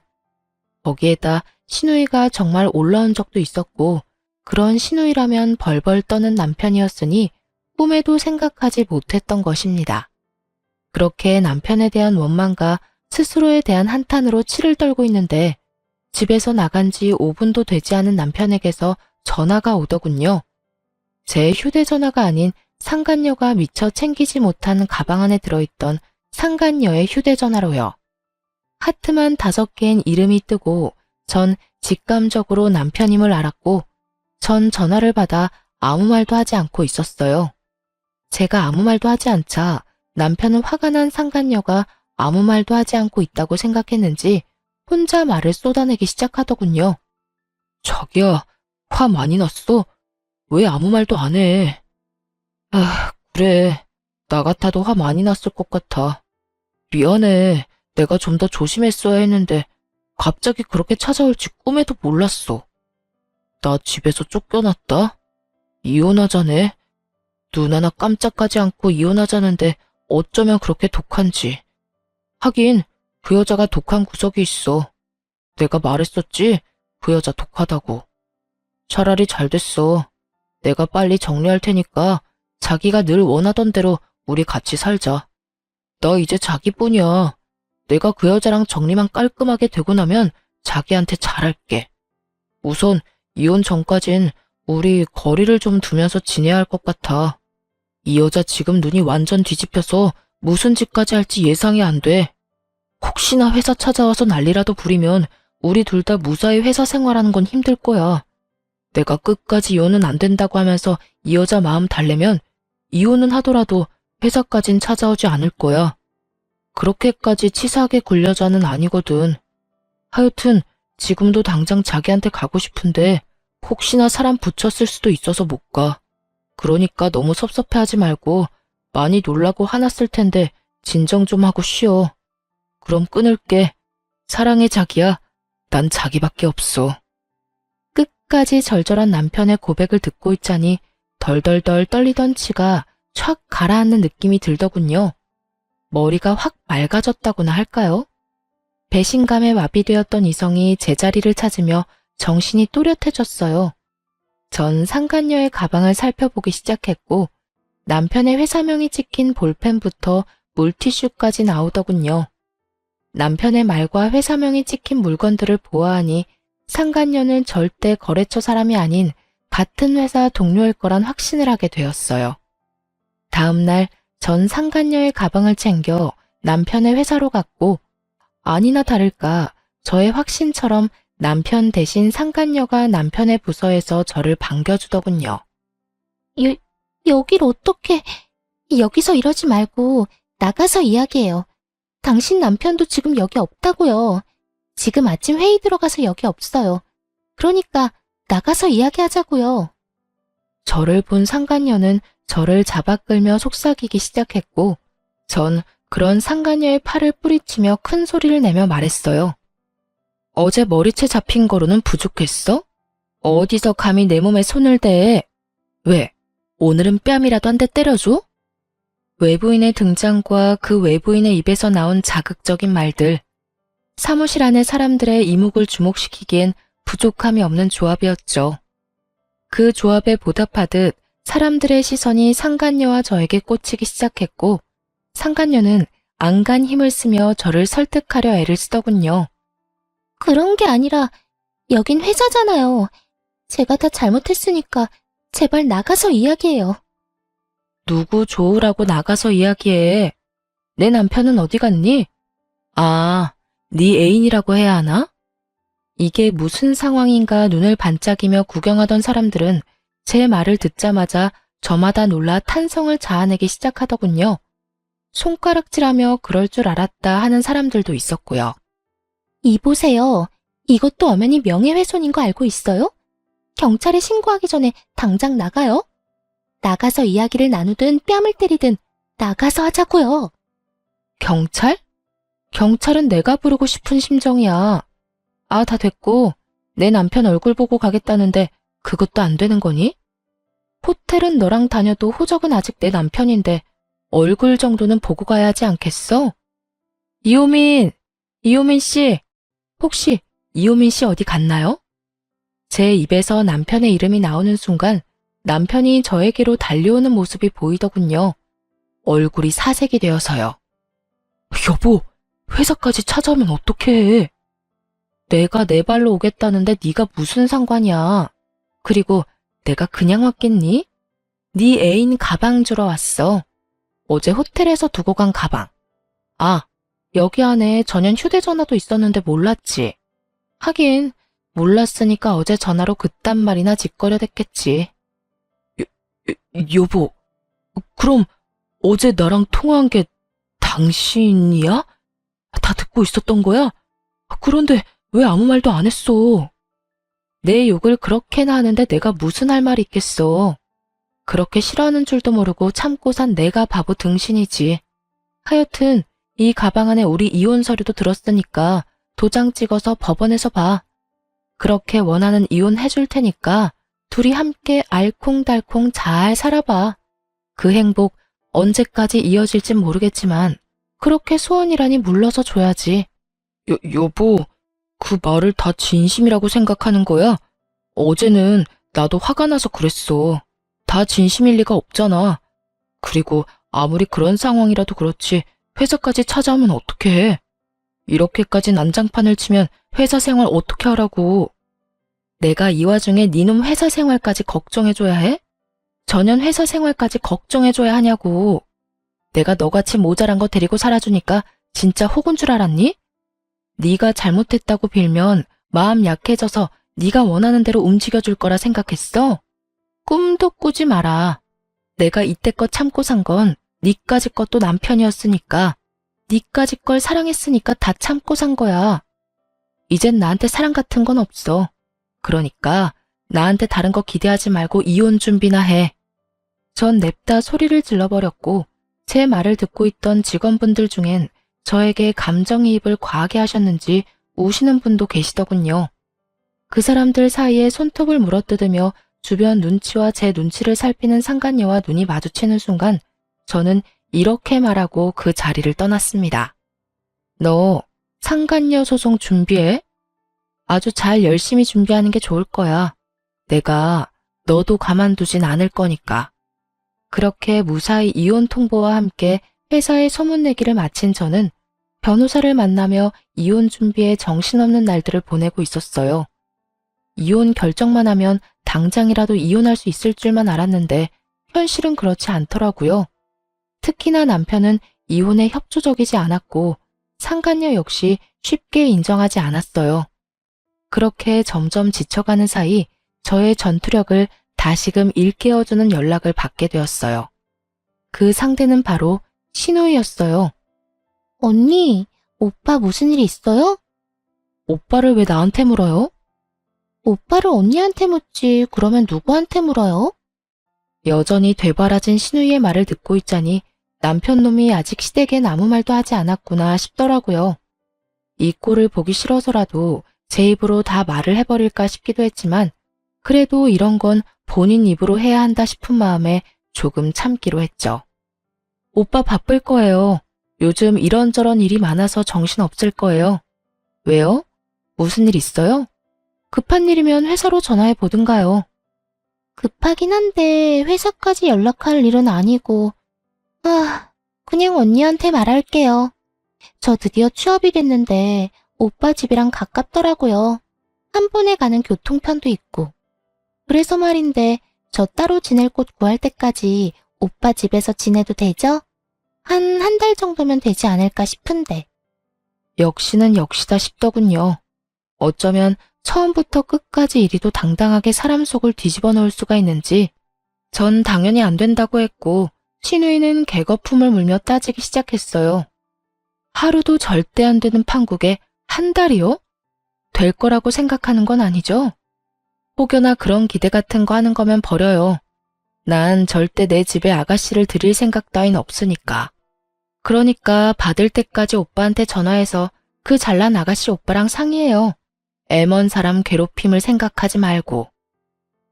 거기에다 시누이가 정말 올라온 적도 있었고 그런 시누이라면 벌벌 떠는 남편이었으니 꿈에도 생각하지 못했던 것입니다. 그렇게 남편에 대한 원망과 스스로에 대한 한탄으로 치를 떨고 있는데 집에서 나간 지 5분도 되지 않은 남편에게서 전화가 오더군요. 제 휴대전화가 아닌 상간녀가 미처 챙기지 못한 가방 안에 들어있던 상간녀의 휴대전화로요. 하트만 5개인 이름이 뜨고 전 직감적으로 남편임을 알았고 전 전화를 받아 아무 말도 하지 않고 있었어요. 제가 아무 말도 하지 않자 남편은 화가 난 상간녀가 아무 말도 하지 않고 있다고 생각했는지 혼자 말을 쏟아내기 시작하더군요. 자기야, 화 많이 났어? 왜 아무 말도 안 해? 그래. 나 같아도 화 많이 났을 것 같아. 미안해. 내가 좀 더 조심했어야 했는데 갑자기 그렇게 찾아올지 꿈에도 몰랐어. 나 집에서 쫓겨났다? 이혼하자네. 눈 하나 깜짝하지 않고 이혼하자는데 어쩌면 그렇게 독한지. 하긴 그 여자가 독한 구석이 있어. 내가 말했었지? 그 여자 독하다고. 차라리 잘 됐어. 내가 빨리 정리할 테니까 자기가 늘 원하던 대로 우리 같이 살자. 나 이제 자기뿐이야. 내가 그 여자랑 정리만 깔끔하게 되고 나면 자기한테 잘할게. 우선 이혼 전까진 우리 거리를 좀 두면서 지내야 할 것 같아. 이 여자 지금 눈이 완전 뒤집혀서 무슨 짓까지 할지 예상이 안 돼. 혹시나 회사 찾아와서 난리라도 부리면 우리 둘 다 무사히 회사 생활하는 건 힘들 거야. 내가 끝까지 이혼은 안 된다고 하면서 이 여자 마음 달래면 이혼은 하더라도 회사까진 찾아오지 않을 거야. 그렇게까지 치사하게 굴려자는 아니거든. 하여튼 지금도 당장 자기한테 가고 싶은데 혹시나 사람 붙였을 수도 있어서 못 가. 그러니까 너무 섭섭해하지 말고 많이 놀라고 화났을 텐데 진정 좀 하고 쉬어. 그럼 끊을게. 사랑해 자기야. 난 자기밖에 없어. 끝까지 절절한 남편의 고백을 듣고 있자니 덜덜덜 떨리던 치가 촥 가라앉는 느낌이 들더군요. 머리가 확 맑아졌다고나 할까요? 배신감에 마비되었던 이성이 제자리를 찾으며 정신이 또렷해졌어요. 전 상간녀의 가방을 살펴보기 시작했고 남편의 회사명이 찍힌 볼펜부터 물티슈까지 나오더군요. 남편의 말과 회사명이 찍힌 물건들을 보아하니 상간녀는 절대 거래처 사람이 아닌 같은 회사 동료일 거란 확신을 하게 되었어요. 다음 날 전 상간녀의 가방을 챙겨 남편의 회사로 갔고 아니나 다를까 저의 확신처럼 남편 대신 상간녀가 남편의 부서에서 저를 반겨주더군요. 여길 어떻게, 여기서 이러지 말고 나가서 이야기해요. 당신 남편도 지금 여기 없다고요. 지금 아침 회의 들어가서 여기 없어요. 그러니까 나가서 이야기하자고요. 저를 본 상간녀는 저를 잡아 끌며 속삭이기 시작했고, 전 그런 상간녀의 팔을 뿌리치며 큰 소리를 내며 말했어요. 어제 머리채 잡힌 거로는 부족했어? 어디서 감히 내 몸에 손을 대? 왜? 오늘은 뺨이라도 한 대 때려줘? 외부인의 등장과 그 외부인의 입에서 나온 자극적인 말들. 사무실 안의 사람들의 이목을 주목시키기엔 부족함이 없는 조합이었죠. 그 조합에 보답하듯 사람들의 시선이 상간녀와 저에게 꽂히기 시작했고, 상간녀는 안간 힘을 쓰며 저를 설득하려 애를 쓰더군요. 그런 게 아니라 여긴 회사잖아요. 제가 다 잘못했으니까 제발 나가서 이야기해요. 누구 좋으라고 나가서 이야기해. 내 남편은 어디 갔니? 아, 네 애인이라고 해야 하나? 이게 무슨 상황인가 눈을 반짝이며 구경하던 사람들은 제 말을 듣자마자 저마다 놀라 탄성을 자아내기 시작하더군요. 손가락질하며 그럴 줄 알았다 하는 사람들도 있었고요. 이보세요. 이것도 엄연히 명예훼손인 거 알고 있어요? 경찰에 신고하기 전에 당장 나가요. 나가서 이야기를 나누든 뺨을 때리든 나가서 하자고요. 경찰? 경찰은 내가 부르고 싶은 심정이야. 아, 다 됐고, 내 남편 얼굴 보고 가겠다는데 그것도 안 되는 거니? 호텔은 너랑 다녀도 호적은 아직 내 남편인데 얼굴 정도는 보고 가야 하지 않겠어? 이호민 씨, 혹시 이호민 씨 어디 갔나요? 제 입에서 남편의 이름이 나오는 순간 남편이 저에게로 달려오는 모습이 보이더군요. 얼굴이 사색이 되어서요. 여보, 회사까지 찾아오면 어떡해? 내가 내 발로 오겠다는데 네가 무슨 상관이야. 그리고 내가 그냥 왔겠니? 네 애인 가방 주러 왔어. 어제 호텔에서 두고 간 가방. 아, 여기 안에 전엔 휴대전화도 있었는데 몰랐지. 하긴 몰랐으니까 어제 전화로 그딴 말이나 짓거려댔겠지. 여보, 그럼 어제 나랑 통화한 게 당신이야? 다 듣고 있었던 거야? 그런데 왜 아무 말도 안 했어? 내 욕을 그렇게나 하는데 내가 무슨 할 말이 있겠어. 그렇게 싫어하는 줄도 모르고 참고 산 내가 바보 등신이지. 하여튼 이 가방 안에 우리 이혼 서류도 들었으니까 도장 찍어서 법원에서 봐. 그렇게 원하는 이혼 해줄 테니까 둘이 함께 알콩달콩 잘 살아봐. 그 행복 언제까지 이어질진 모르겠지만 그렇게 소원이라니 물러서 줘야지. 여보, 그 말을 다 진심이라고 생각하는 거야? 어제는 나도 화가 나서 그랬어. 다 진심일 리가 없잖아. 그리고 아무리 그런 상황이라도 그렇지 회사까지 찾아오면 어떡해. 이렇게까지 난장판을 치면 회사 생활 어떻게 하라고. 내가 이 와중에 니놈 회사 생활까지 걱정해줘야 해? 전년 회사 생활까지 걱정해줘야 하냐고. 내가 너같이 모자란 거 데리고 살아주니까 진짜 혹은 줄 알았니? 네가 잘못했다고 빌면 마음 약해져서 네가 원하는 대로 움직여줄 거라 생각했어? 꿈도 꾸지 마라. 내가 이때껏 참고 산 건 니까지 것도 남편이었으니까, 니까지 걸 사랑했으니까 다 참고 산 거야. 이젠 나한테 사랑 같은 건 없어. 그러니까 나한테 다른 거 기대하지 말고 이혼 준비나 해. 전 냅다 소리를 질러버렸고 제 말을 듣고 있던 직원분들 중엔 저에게 감정이입을 과하게 하셨는지 우시는 분도 계시더군요. 그 사람들 사이에 손톱을 물어뜯으며 주변 눈치와 제 눈치를 살피는 상간녀와 눈이 마주치는 순간 저는 이렇게 말하고 그 자리를 떠났습니다. 너 상간녀 소송 준비해? 아주 잘 열심히 준비하는 게 좋을 거야. 내가 너도 가만두진 않을 거니까. 그렇게 무사히 이혼 통보와 함께 회사에 소문내기를 마친 저는 변호사를 만나며 이혼 준비에 정신없는 날들을 보내고 있었어요. 이혼 결정만 하면 당장이라도 이혼할 수 있을 줄만 알았는데 현실은 그렇지 않더라고요. 특히나 남편은 이혼에 협조적이지 않았고 상간녀 역시 쉽게 인정하지 않았어요. 그렇게 점점 지쳐가는 사이 저의 전투력을 다시금 일깨워주는 연락을 받게 되었어요. 그 상대는 바로 신우이였어요. 언니, 오빠 무슨 일 있어요? 오빠를 왜 나한테 물어요? 오빠를 언니한테 묻지, 그러면 누구한테 물어요? 여전히 되바라진 신우이의 말을 듣고 있자니 남편 놈이 아직 시댁엔 아무 말도 하지 않았구나 싶더라고요. 이 꼴을 보기 싫어서라도 제 입으로 다 말을 해버릴까 싶기도 했지만 그래도 이런 건 본인 입으로 해야 한다 싶은 마음에 조금 참기로 했죠. 오빠 바쁠 거예요. 요즘 이런저런 일이 많아서 정신 없을 거예요. 왜요? 무슨 일 있어요? 급한 일이면 회사로 전화해 보든가요. 급하긴 한데 회사까지 연락할 일은 아니고, 그냥 언니한테 말할게요. 저 드디어 취업이 됐는데 오빠 집이랑 가깝더라고요. 한 번에 가는 교통편도 있고. 그래서 말인데 저 따로 지낼 곳 구할 때까지 오빠 집에서 지내도 되죠? 한 달 정도면 되지 않을까 싶은데. 역시는 역시다 싶더군요. 어쩌면 처음부터 끝까지 이리도 당당하게 사람 속을 뒤집어 놓을 수가 있는지 전 당연히 안 된다고 했고 신우이는 개거품을 물며 따지기 시작했어요. 하루도 절대 안 되는 판국에 한 달이요? 될 거라고 생각하는 건 아니죠? 혹여나 그런 기대 같은 거 하는 거면 버려요. 난 절대 내 집에 아가씨를 들일 생각 따윈 없으니까. 그러니까 받을 때까지 오빠한테 전화해서 그 잘난 아가씨 오빠랑 상의해요. 애먼 사람 괴롭힘을 생각하지 말고.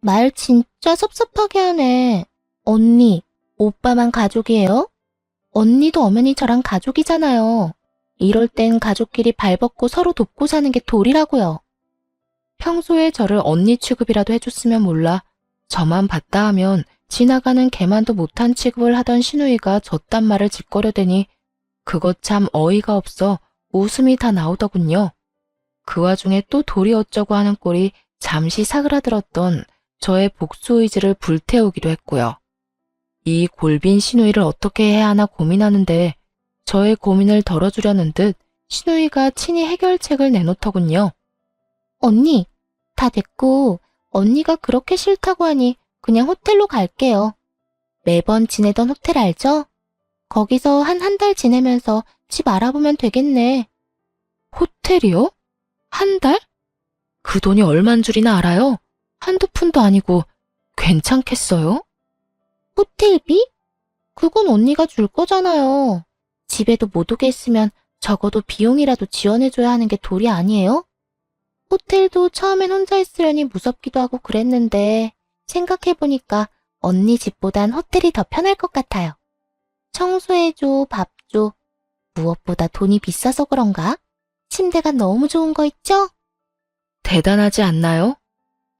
말 진짜 섭섭하게 하네. 언니, 오빠만 가족이에요? 언니도 엄연히 저랑 가족이잖아요. 이럴 땐 가족끼리 발벗고 서로 돕고 사는 게 도리라고요. 평소에 저를 언니 취급이라도 해줬으면 몰라 저만 봤다 하면 지나가는 개만도 못한 취급을 하던 신우이가 저딴 말을 짓거려대니 그것 참 어이가 없어 웃음이 다 나오더군요. 그 와중에 또 도리 어쩌고 하는 꼴이 잠시 사그라들었던 저의 복수 의지를 불태우기도 했고요. 이 골빈 신우이를 어떻게 해야 하나 고민하는데 저의 고민을 덜어주려는 듯 신우이가 친히 해결책을 내놓더군요. 언니, 다 됐고 언니가 그렇게 싫다고 하니 그냥 호텔로 갈게요. 매번 지내던 호텔 알죠? 거기서 한 달 지내면서 집 알아보면 되겠네. 호텔이요? 한 달? 그 돈이 얼만 줄이나 알아요? 한두 푼도 아니고 괜찮겠어요? 호텔비? 그건 언니가 줄 거잖아요. 집에도 못 오게 했으면 적어도 비용이라도 지원해줘야 하는 게 도리 아니에요? 호텔도 처음엔 혼자 있으려니 무섭기도 하고 그랬는데 생각해보니까 언니 집보단 호텔이 더 편할 것 같아요. 청소해줘, 밥 줘. 무엇보다 돈이 비싸서 그런가? 침대가 너무 좋은 거 있죠? 대단하지 않나요?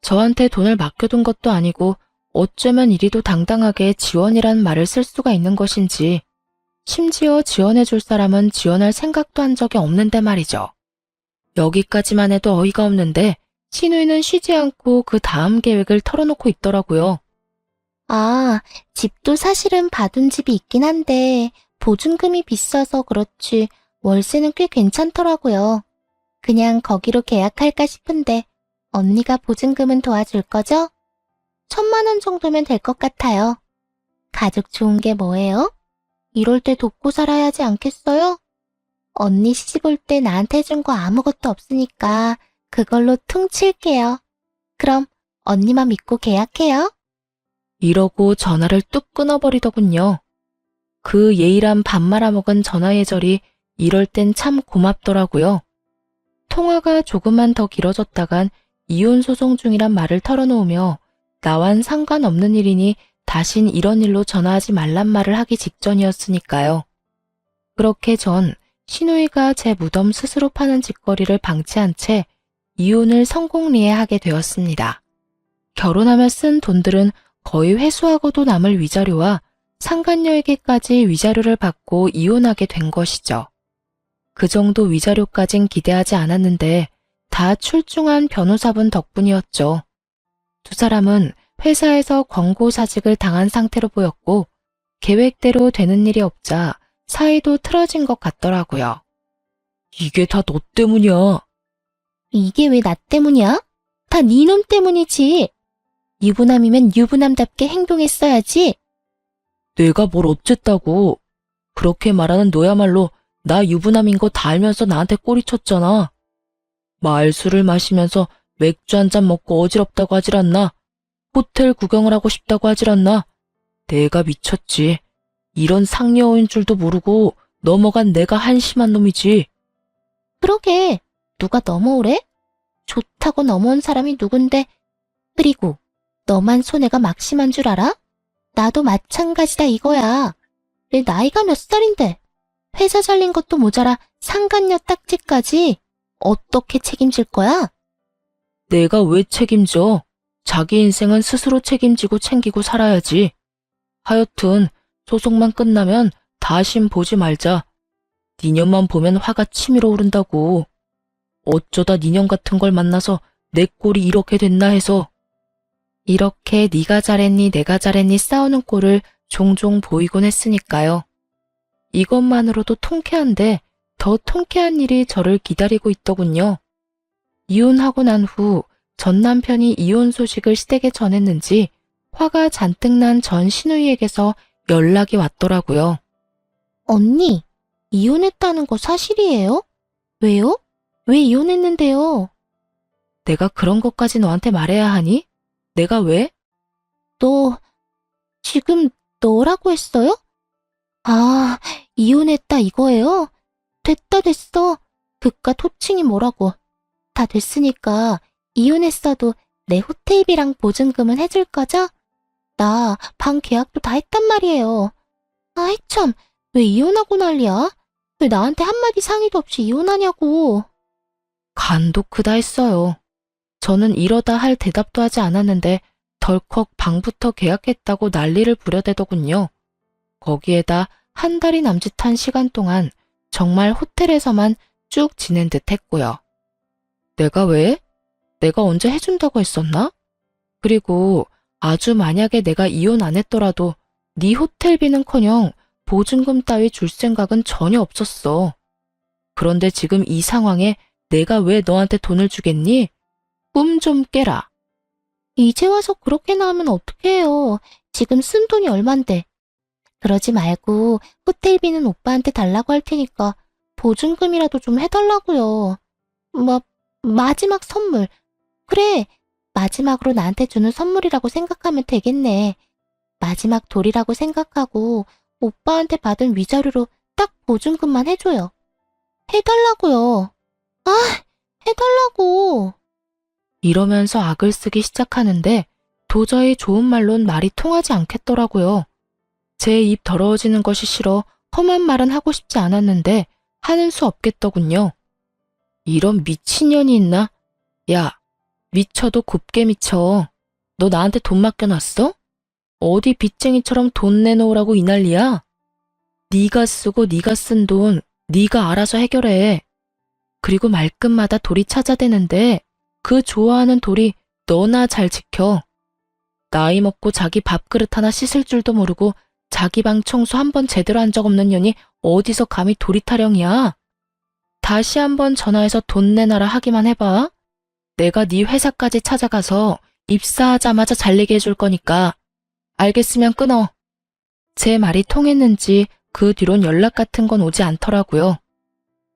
저한테 돈을 맡겨둔 것도 아니고 어쩌면 이리도 당당하게 지원이란 말을 쓸 수가 있는 것인지 심지어 지원해줄 사람은 지원할 생각도 한 적이 없는데 말이죠. 여기까지만 해도 어이가 없는데 신우이는 쉬지 않고 그 다음 계획을 털어놓고 있더라고요. 집도 사실은 받은 집이 있긴 한데 보증금이 비싸서 그렇지 월세는 꽤 괜찮더라고요. 그냥 거기로 계약할까 싶은데 언니가 보증금은 도와줄 거죠? 1,000만 원 정도면 될 것 같아요. 가족 좋은 게 뭐예요? 이럴 때 돕고 살아야 하지 않겠어요? 언니 시집 올 때 나한테 해준 거 아무것도 없으니까 그걸로 퉁칠게요. 그럼 언니만 믿고 계약해요. 이러고 전화를 뚝 끊어버리더군요. 그 예의란 밥 말아먹은 전화 예절이 이럴 땐 참 고맙더라고요. 통화가 조금만 더 길어졌다간 이혼 소송 중이란 말을 털어놓으며 나와는 상관없는 일이니 다신 이런 일로 전화하지 말란 말을 하기 직전이었으니까요. 그렇게 전 신우이가 제 무덤 스스로 파는 짓거리를 방치한 채 이혼을 성공리에하게 되었습니다. 결혼하며 쓴 돈들은 거의 회수하고도 남을 위자료와 상간녀에게까지 위자료를 받고 이혼하게 된 것이죠. 그 정도 위자료까진 기대하지 않았는데 다 출중한 변호사분 덕분이었죠. 두 사람은 회사에서 권고사직을 당한 상태로 보였고 계획대로 되는 일이 없자 사이도 틀어진 것 같더라고요. 이게 다 너 때문이야. 이게 왜 나 때문이야? 다 네 놈 때문이지. 유부남이면 유부남답게 행동했어야지. 내가 뭘 어쨌다고. 그렇게 말하는 너야말로 나 유부남인 거 다 알면서 나한테 꼬리쳤잖아. 말술을 마시면서 맥주 한 잔 먹고 어지럽다고 하질 않나. 호텔 구경을 하고 싶다고 하질 않나. 내가 미쳤지. 이런 상여인 줄도 모르고 넘어간 내가 한심한 놈이지. 그러게, 누가 넘어오래? 좋다고 넘어온 사람이 누군데. 그리고 너만 손해가 막심한 줄 알아? 나도 마찬가지다 이거야. 내 나이가 몇 살인데. 회사 잘린 것도 모자라 상간녀 딱지까지 어떻게 책임질 거야? 내가 왜 책임져? 자기 인생은 스스로 책임지고 챙기고 살아야지. 하여튼 소송만 끝나면 다신 보지 말자. 니년만 보면 화가 치밀어 오른다고. 어쩌다 니년 같은 걸 만나서 내 꼴이 이렇게 됐나 해서. 이렇게 네가 잘했니 내가 잘했니 싸우는 꼴을 종종 보이곤 했으니까요. 이것만으로도 통쾌한데 더 통쾌한 일이 저를 기다리고 있더군요. 이혼하고 난 후 전 남편이 이혼 소식을 시댁에 전했는지 화가 잔뜩 난 전 시누이에게서 연락이 왔더라고요. 언니, 이혼했다는 거 사실이에요? 왜요? 왜 이혼했는데요? 내가 그런 것까지 너한테 말해야 하니? 내가 왜? 너, 지금 너라고 했어요? 아, 이혼했다 이거예요? 됐다 됐어. 그깟 호칭이 뭐라고. 다 됐으니까 이혼했어도 내 호텔비랑 보증금은 해줄 거죠? 나 방 계약도 다 했단 말이에요. 아이 참, 왜 이혼하고 난리야? 왜 나한테 한마디 상의도 없이 이혼하냐고. 간도 크다 했어요. 저는 이러다 할 대답도 하지 않았는데 덜컥 방부터 계약했다고 난리를 부려대더군요. 거기에다 한 달이 남짓한 시간 동안 정말 호텔에서만 쭉 지낸 듯 했고요. 내가 왜? 내가 언제 해준다고 했었나? 그리고 아주 만약에 내가 이혼 안 했더라도 네 호텔비는커녕 보증금 따위 줄 생각은 전혀 없었어. 그런데 지금 이 상황에 내가 왜 너한테 돈을 주겠니? 꿈 좀 깨라. 이제 와서 그렇게나 하면 어떡해요. 지금 쓴 돈이 얼만데. 그러지 말고 호텔비는 오빠한테 달라고 할 테니까 보증금이라도 좀 해달라고요. 마지막 선물. 그래, 마지막으로 나한테 주는 선물이라고 생각하면 되겠네. 마지막 돌이라고 생각하고 오빠한테 받은 위자료로 딱 보증금만 해줘요. 해달라고요. 아, 해달라고. 이러면서 악을 쓰기 시작하는데 도저히 좋은 말론 말이 통하지 않겠더라고요. 제 입 더러워지는 것이 싫어 험한 말은 하고 싶지 않았는데 하는 수 없겠더군요. 이런 미친년이 있나? 야, 미쳐도 곱게 미쳐. 너 나한테 돈 맡겨놨어? 어디 빚쟁이처럼 돈 내놓으라고 이 난리야? 네가 쓰고 네가 쓴 돈 네가 알아서 해결해. 그리고 말끝마다 돌이 찾아대는데 그 좋아하는 돌이 너나 잘 지켜. 나이 먹고 자기 밥그릇 하나 씻을 줄도 모르고 자기 방 청소 한 번 제대로 한 적 없는 년이 어디서 감히 돌이 타령이야? 다시 한번 전화해서 돈 내놔라 하기만 해봐. 내가 네 회사까지 찾아가서 입사하자마자 잘리게 해줄 거니까. 알겠으면 끊어. 제 말이 통했는지 그 뒤론 연락 같은 건 오지 않더라고요.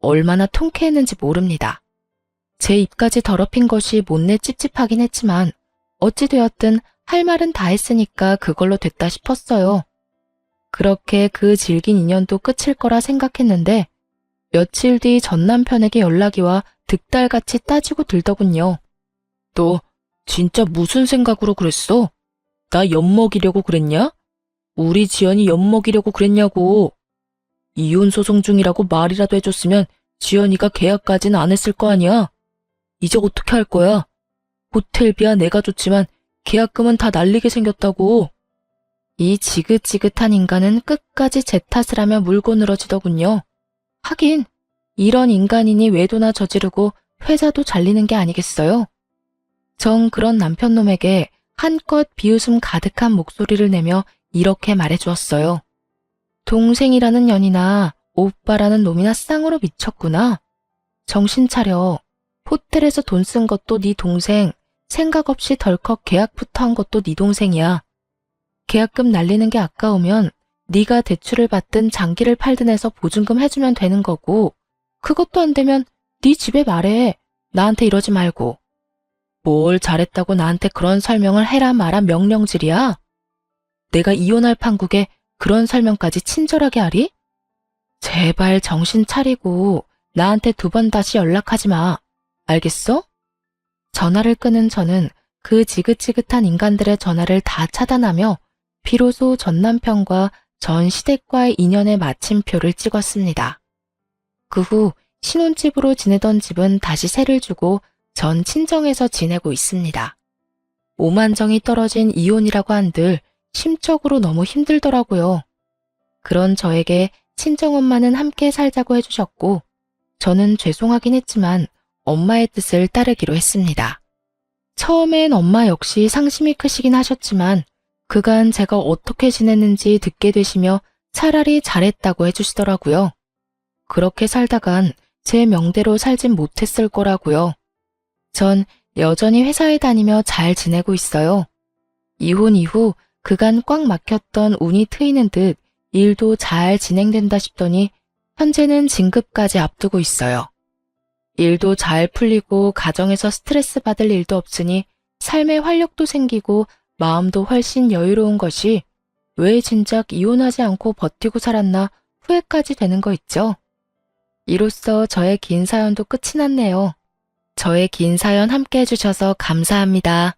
얼마나 통쾌했는지 모릅니다. 제 입까지 더럽힌 것이 못내 찝찝하긴 했지만 어찌되었든 할 말은 다 했으니까 그걸로 됐다 싶었어요. 그렇게 그 질긴 인연도 끝일 거라 생각했는데 며칠 뒤 전 남편에게 연락이 와 득달같이 따지고 들더군요. 너 진짜 무슨 생각으로 그랬어? 나 엿먹이려고 그랬냐? 우리 지연이 엿먹이려고 그랬냐고. 이혼 소송 중이라고 말이라도 해줬으면 지연이가 계약까지는 안 했을 거 아니야. 이제 어떻게 할 거야? 호텔비야 내가 줬지만 계약금은 다 날리게 생겼다고. 이 지긋지긋한 인간은 끝까지 제 탓을 하며 물고 늘어지더군요. 하긴 이런 인간이니 외도나 저지르고 회사도 잘리는 게 아니겠어요? 전 그런 남편놈에게 한껏 비웃음 가득한 목소리를 내며 이렇게 말해주었어요. 동생이라는 년이나 오빠라는 놈이나 쌍으로 미쳤구나. 정신 차려. 호텔에서 돈 쓴 것도 네 동생, 생각 없이 덜컥 계약부터 한 것도 네 동생이야. 계약금 날리는 게 아까우면 네가 대출을 받든 장기를 팔든 해서 보증금 해주면 되는 거고, 그것도 안 되면 네 집에 말해. 나한테 이러지 말고. 뭘 잘했다고 나한테 그런 설명을 해라 마라 명령질이야? 내가 이혼할 판국에 그런 설명까지 친절하게 하리? 제발 정신 차리고 나한테 2번 다시 연락하지 마. 알겠어? 전화를 끊은 저는 그 지긋지긋한 인간들의 전화를 다 차단하며 비로소 전 남편과 전 시댁과의 인연의 마침표를 찍었습니다. 그 후 신혼집으로 지내던 집은 다시 세를 주고 전 친정에서 지내고 있습니다. 오만정이 떨어진 이혼이라고 한들 심적으로 너무 힘들더라고요. 그런 저에게 친정엄마는 함께 살자고 해주셨고 저는 죄송하긴 했지만 엄마의 뜻을 따르기로 했습니다. 처음엔 엄마 역시 상심이 크시긴 하셨지만 그간 제가 어떻게 지냈는지 듣게 되시며 차라리 잘했다고 해주시더라고요. 그렇게 살다간 제 명대로 살진 못했을 거라고요. 전 여전히 회사에 다니며 잘 지내고 있어요. 이혼 이후 그간 꽉 막혔던 운이 트이는 듯 일도 잘 진행된다 싶더니 현재는 진급까지 앞두고 있어요. 일도 잘 풀리고 가정에서 스트레스 받을 일도 없으니 삶에 활력도 생기고 마음도 훨씬 여유로운 것이 왜 진작 이혼하지 않고 버티고 살았나 후회까지 되는 거 있죠. 이로써 저의 긴 사연도 끝이 났네요. 저의 긴 사연 함께 해주셔서 감사합니다.